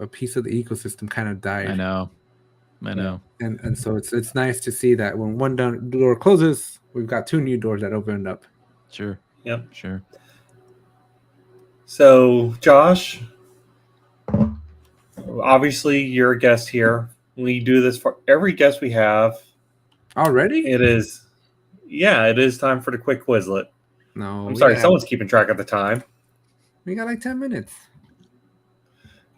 piece of the ecosystem kind of died. I know. And so it's nice to see that when one door closes, we've got 2 new doors that opened up. Sure. Yep. Sure. So, Josh, obviously you're a guest here. We do this for every guest we have. Already? It is time for the quick Quizlet. No. I'm sorry, someone's keeping track of the time. We got like 10 minutes.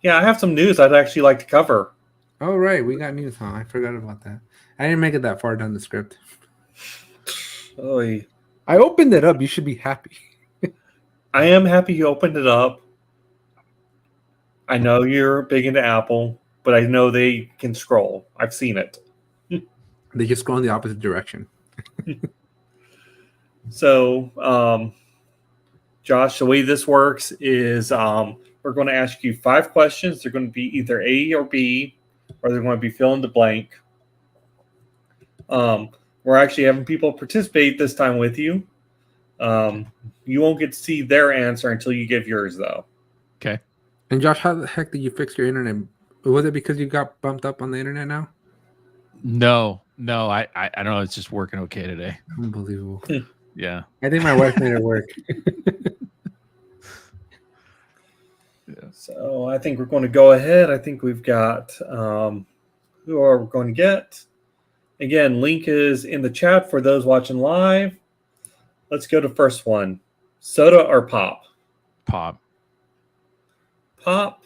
Yeah, I have some news I'd actually like to cover. Oh, right. We got news, huh? I forgot about that. I didn't make it that far down the script. Oy. I opened it up. You should be happy. I am happy you opened it up. I know you're big into Apple, but I know they can scroll. I've seen it. They just scroll in the opposite direction. So, Josh, the way this works is we're going to ask you 5 questions. They're going to be either A or B, or they're going to be fill in the blank. We're actually having people participate this time with you. You won't get to see their answer until you give yours, though. Okay. And Josh, how the heck did you fix your internet? Was it because you got bumped up on the internet now? No. I don't know. It's just working okay today. Unbelievable. Yeah. I think my wife made it work. So I think we're going to go ahead. I think we've got who are we going to get? Again, link is in the chat for those watching live. Let's go to first one. Soda or pop? Pop. Pop.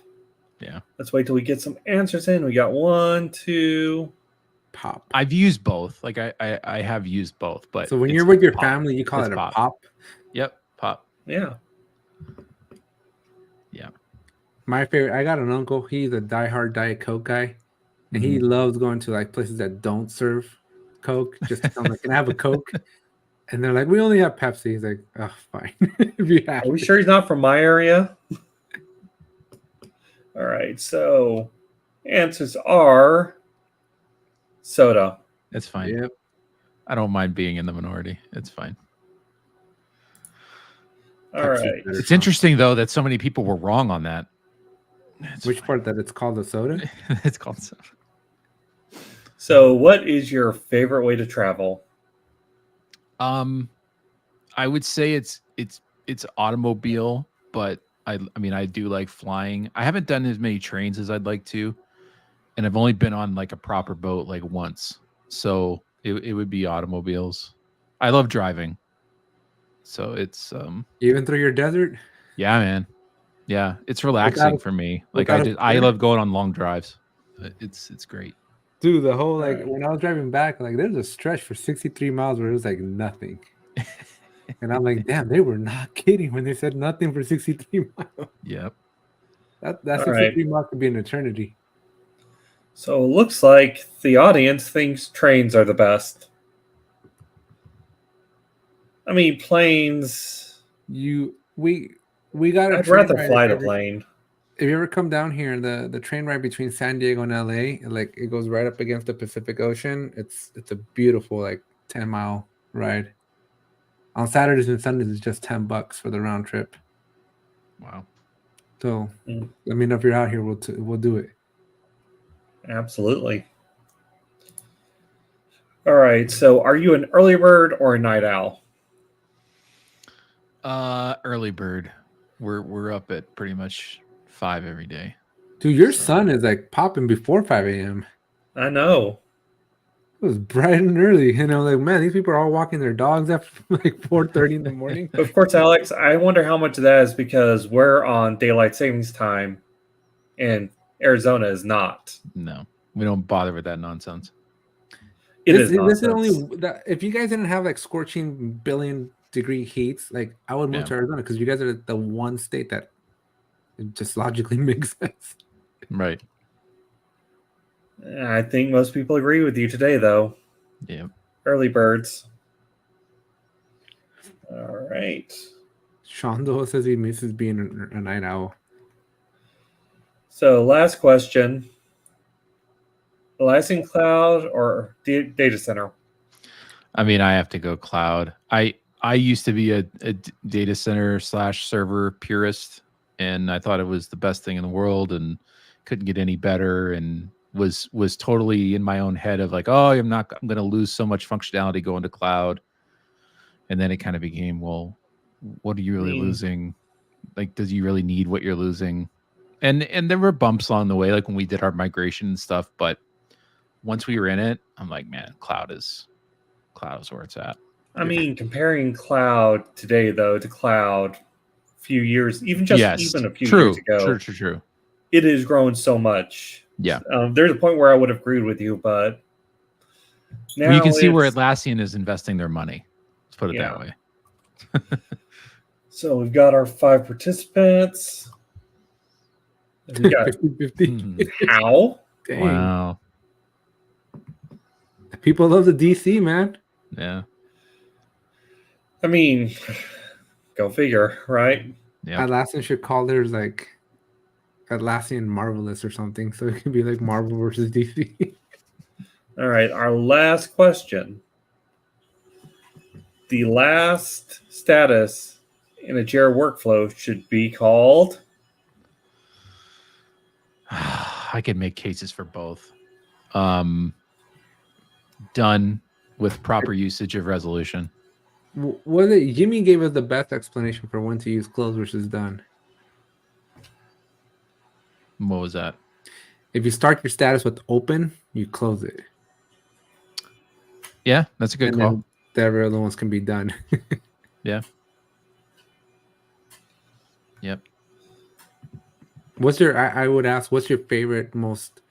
Yeah. Let's wait till we get some answers in. We got 1, 2. Pop. I've used both. Like I have used both, but So when it's you're with your pop. family, you call It's it a pop. Yep, pop. Yeah. Yeah. My favorite. I got an uncle. He's a diehard Diet Coke guy, and he loves going to like places that don't serve Coke. Just to tell them, like, can I have a Coke? And they're like, we only have Pepsi. He's like, oh, fine. If you have Are we to. sure he's not from my area? All right. So answers are soda. It's fine. Yep. I don't mind being in the minority. It's fine. All Pepsi's right. better. It's interesting though that so many people were wrong on that. Which part that it's called a soda? It's called soda. So what is your favorite way to travel? I would say it's automobile, but I mean I do like flying. I haven't done as many trains as I'd like to, and I've only been on like a proper boat like once. So it would be automobiles. I love driving. So it's Even through your desert? yeah, man. Yeah, it's relaxing for me. Like I love going on long drives. It's great. Dude, the whole like when I was driving back, like there's a stretch for 63 miles where it was like nothing. And I'm like, damn, they were not kidding when they said nothing for 63 miles. Yep. That All 63 miles could be an eternity. So it looks like the audience thinks trains are the best. I mean, planes. We got a I'd train rather ride fly if the you ever- plane. If you ever come down here, the train ride between San Diego and LA, like it goes right up against the Pacific Ocean. It's a beautiful like 10-mile ride. On Saturdays and Sundays, it's just $10 for the round trip. Wow. So let me know if you're out here. We'll do it. Absolutely. All right. So are you an early bird or a night owl? Early bird. We're up at pretty much 5 every day. Dude, your sun is like popping before 5 a.m. I know. It was bright and early. You know, like, man, these people are all walking their dogs after like 4:30 in the morning. Of course, Alex, I wonder how much of that is because we're on daylight savings time and Arizona is not. No, we don't bother with that nonsense. This is only nonsense. that if you guys didn't have like scorching billion-degree heats, like I would move to Arizona because you guys are the one state that it just logically makes sense. Right. I think most people agree with you today, though. Yeah. Early birds. All right. Shondo says he misses being a night owl. So last question. Atlassian Cloud or data center? I mean, I have to go cloud. I used to be a data center / server purist, and I thought it was the best thing in the world and couldn't get any better, and was totally in my own head of like, oh, I'm going to lose so much functionality going to cloud. And then it kind of became, well, what are you really losing? Like, does you really need what you're losing? And there were bumps along the way, like when we did our migration and stuff. But once we were in it, I'm like, man, cloud is where it's at. I mean, comparing cloud today, though, to cloud a few years, even a few years ago. True. It has grown so much. Yeah. There's a point where I would have agreed with you, but now well, you can see where Atlassian is investing their money. Let's put it that way. So we've got our 5 participants. We got 50-50. how? Dang. Wow. People love the DC, man. Yeah. I mean, go figure, right? Yeah. Atlassian should call theirs like Atlassian Marvelous or something, so it could be like Marvel versus DC. All right, our last question. The last status in a Jira workflow should be called. I could make cases for both. Done with proper usage of resolution. Was it Jimmy gave us the best explanation for when to use close versus done? What was that? If you start your status with open, you close it. Yeah, that's a good and call. then the other ones can be done. Yeah. Yep. I would ask, what's your favorite, most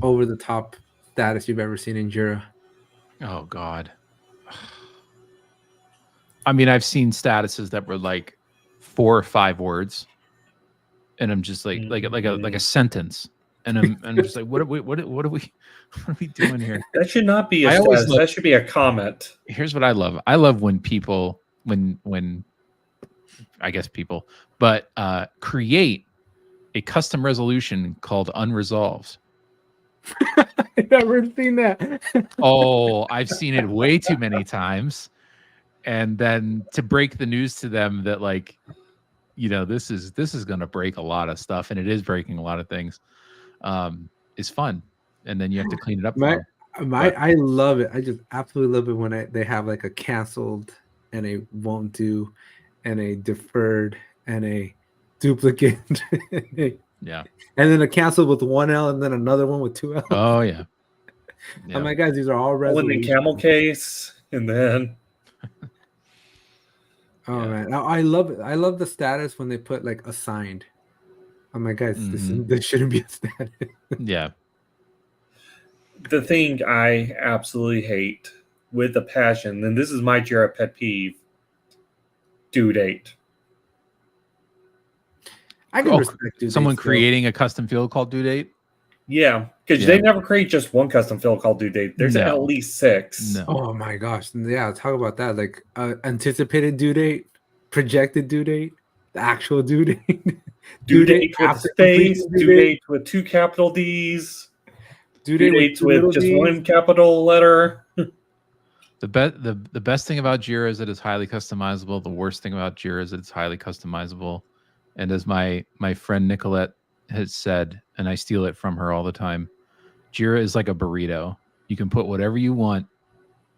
over the top status you've ever seen in Jira? Oh God. I mean, I've seen statuses that were like 4 or 5 words, and I'm just like a sentence, and I'm just like, what are we doing here? That should not be a I always status. That should be a comment. Here's what I love. I love when people, when I guess people, but create a custom resolution called unresolved. I've never seen that. Oh, I've seen it way too many times. And then to break the news to them that, like, you know, this is going to break a lot of stuff, and it is breaking a lot of things, is fun. And then you have to clean it up. I love it. I just absolutely love it when they have like a canceled and a won't do and a deferred and a duplicate. Yeah. And then a cancel with 1 L and then another one with 2 L. Oh yeah. Oh my guys, these are all resolutions. In the camel case, and then man, I love it. I love the status when they put like assigned. Oh my guys, this shouldn't be a status. Yeah. The thing I absolutely hate with a passion, and this is my Jira pet peeve, due date. I can respect due someone dates, creating a custom field called due date. Yeah, because they never create just one custom field called due date. There's at least 6. No. Oh my gosh. Yeah, talk about that. Like anticipated due date, projected due date, the actual due date. Due date with space, due date with 2 capital D's, due dates with just D's. 1 capital letter. The best thing about Jira is that it's highly customizable. The worst thing about Jira is that it's highly customizable. And as my friend Nicolette has said, and I steal it from her all the time, Jira is like a burrito. You can put whatever you want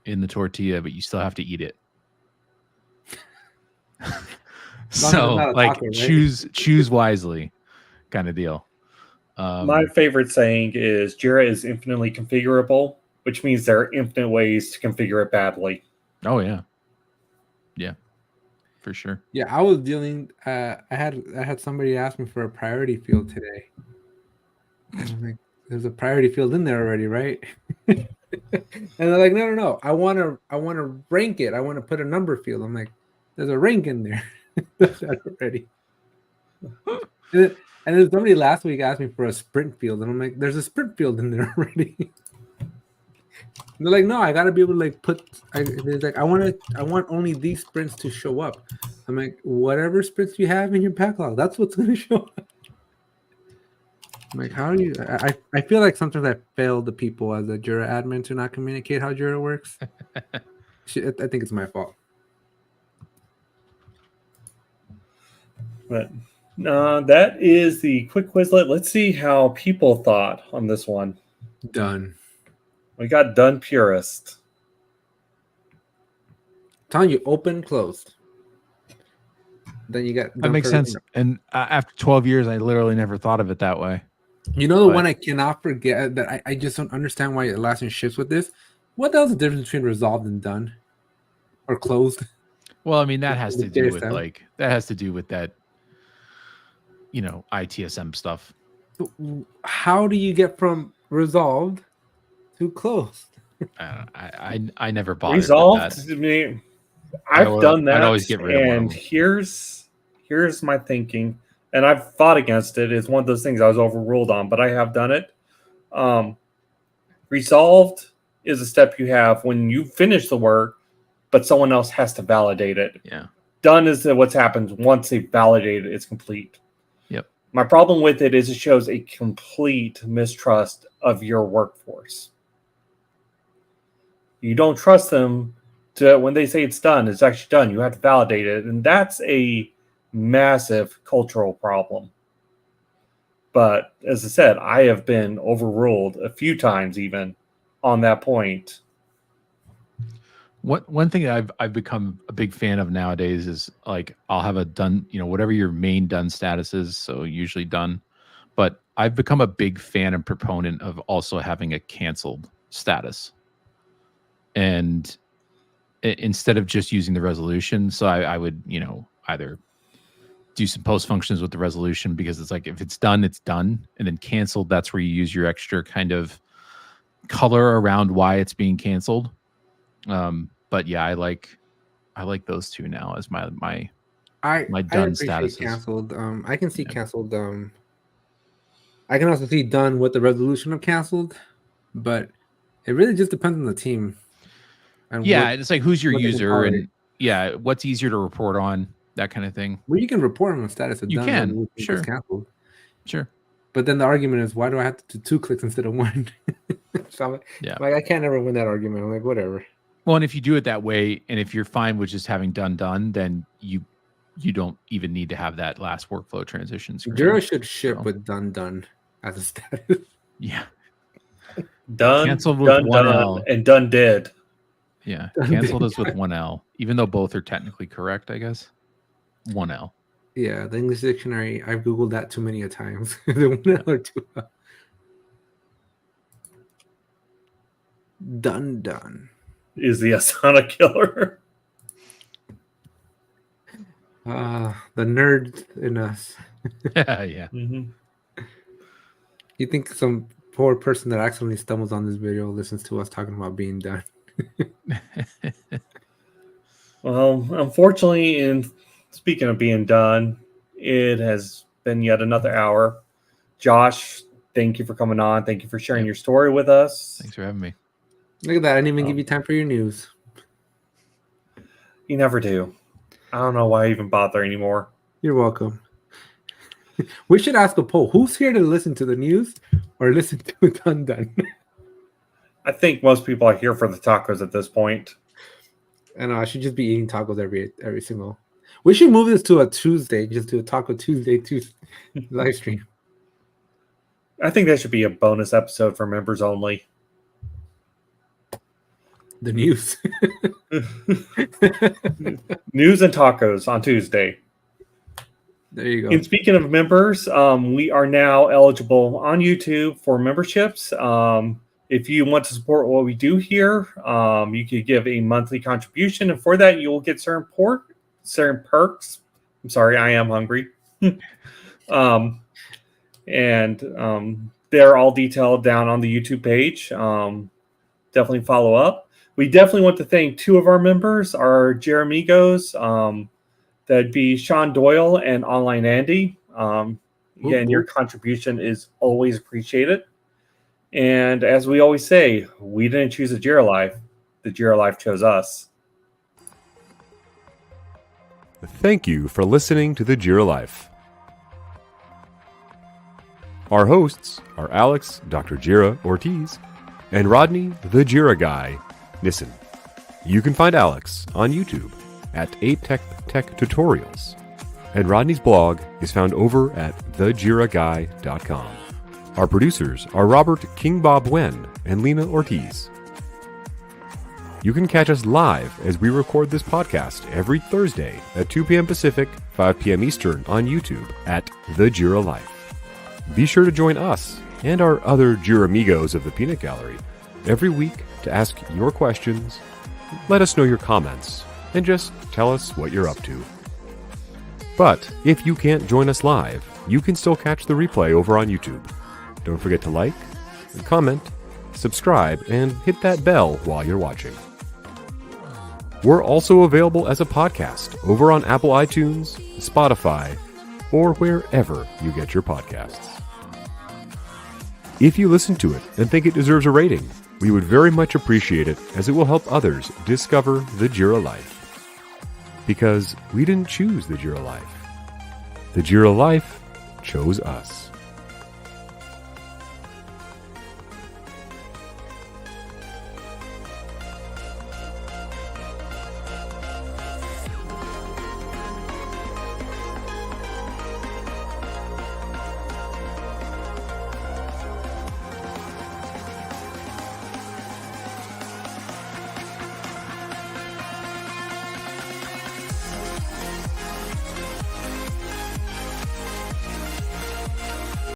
in the tortilla, but you still have to eat it. So like taco, right? choose wisely kind of deal. My favorite saying is Jira is infinitely configurable, which means there are infinite ways to configure it badly. Oh yeah. Yeah. For sure. Yeah, I was dealing. I had somebody ask me for a priority field today. I'm like, there's a priority field in there already, right? And they're like, no. I want to rank it. I want to put a number field. I'm like, there's a rank in there. That's already. And then somebody last week asked me for a sprint field, and I'm like, there's a sprint field in there already. And they're like, no, I gotta be able to like put. It's like I want only these sprints to show up. I'm like, whatever sprints you have in your backlog, that's what's gonna show up. I'm like, how do you? I feel like sometimes I fail the people as a Jira admin to not communicate how Jira works. I think it's my fault. But that is the quick Quizlet. Let's see how people thought on this one. Done. We got done purist. Telling you, open, closed. Then you got that makes sense. And after 12 years, I literally never thought of it that way. You know the one I cannot forget that I just don't understand why Atlassian ships with this. What the hell is the difference between resolved and done, or closed? Well, I mean that has to do with that, you know, ITSM stuff. How do you get from resolved to closed? I never bothered resolved with that. To me, I've done that. I'd always get rid of and here's my thinking, and I've fought against it. It's one of those things I was overruled on, but I have done it. Resolved is a step you have when you finish the work, but someone else has to validate it. Yeah. Done is what's happened once they validate it, it's complete. Yep. My problem with it is it shows a complete mistrust of your workforce. You don't trust them to when they say it's done, it's actually done. You have to validate it. And that's a massive cultural problem. But as I said, I have been overruled a few times even on that point. One thing that I've become a big fan of nowadays is like I'll have a done, you know, whatever your main done status is, so usually done, but I've become a big fan and proponent of also having a canceled status. And instead of just using the resolution, so I would, either do some post functions with the resolution, because it's like, if it's done, it's done. And then canceled, that's where you use your extra kind of color around why it's being canceled. But yeah, I like those two now as my done statuses. Canceled. I can see canceled. I can also see done with the resolution of canceled, but it really just depends on the team. And it's like, who's your user, and what's easier to report on, that kind of thing. Well, you can report on the status of you done. Can sure canceled. Sure. But then the argument is, why do I have to do 2 clicks instead of 1? So I can't ever win that argument. I'm like, whatever. Well, and if you do it that way, and if you're fine with just having done, then you don't even need to have that last workflow transition screen. Jira should ship with done as a status. Yeah. Done, canceled with done, 1 L. And done did. Yeah. Canceled is with 1 L, even though both are technically correct, I guess. 1 L. Yeah, the English dictionary, I've Googled that too many times. The 1 L or 2 L. Done. Is the Asana killer. The nerd in us. Yeah. Mm-hmm. You think some poor person that accidentally stumbles on this video listens to us talking about being done? Well, unfortunately, in speaking of being done, it has been yet another hour. Josh, thank you for coming on. Thank you for sharing your story with us. Thanks for having me. Look at that. I didn't even give you time for your news. You never do. I don't know why I even bother anymore. You're welcome. We should ask a poll. Who's here to listen to the news or listen to Done? I think most people are here for the tacos at this point. And I should just be eating tacos every single. We should move this to a Tuesday. Just do a Taco Tuesday live stream. I think that should be a bonus episode for members only. The news. News and tacos on Tuesday. There you go. And speaking of members, we are now eligible on YouTube for memberships. If you want to support what we do here, you could give a monthly contribution, and for that, you will get certain perks. I'm sorry, I am hungry. They're all detailed down on the YouTube page. Definitely follow up. We definitely want to thank 2 of our members, our Jeramigos. That'd be Sean Doyle and Online Andy. Again, your contribution is always appreciated. And as we always say, we didn't choose the Jira Life. The Jira Life chose us. Thank you for listening to the Jira Life. Our hosts are Alex, Dr. Jira Ortiz, and Rodney, the Jira Guy, Nissen. You can find Alex on YouTube at Tech Tutorials, and Rodney's blog is found over at thejiraguy.com. Our producers are Robert King Bob Wen and Lina Ortiz. You can catch us live as we record this podcast every Thursday at 2 p.m. Pacific, 5 p.m. Eastern on YouTube at The Jira Life. Be sure to join us and our other Jiramigos of the Peanut Gallery every week to ask your questions, let us know your comments, and just tell us what you're up to. But if you can't join us live, you can still catch the replay over on YouTube. Don't forget to like, comment, subscribe, and hit that bell while you're watching. We're also available as a podcast over on Apple iTunes, Spotify, or wherever you get your podcasts. If you listen to it and think it deserves a rating, we would very much appreciate it, as it will help others discover the Jira Life. Because we didn't choose the Jira Life. The Jira Life chose us.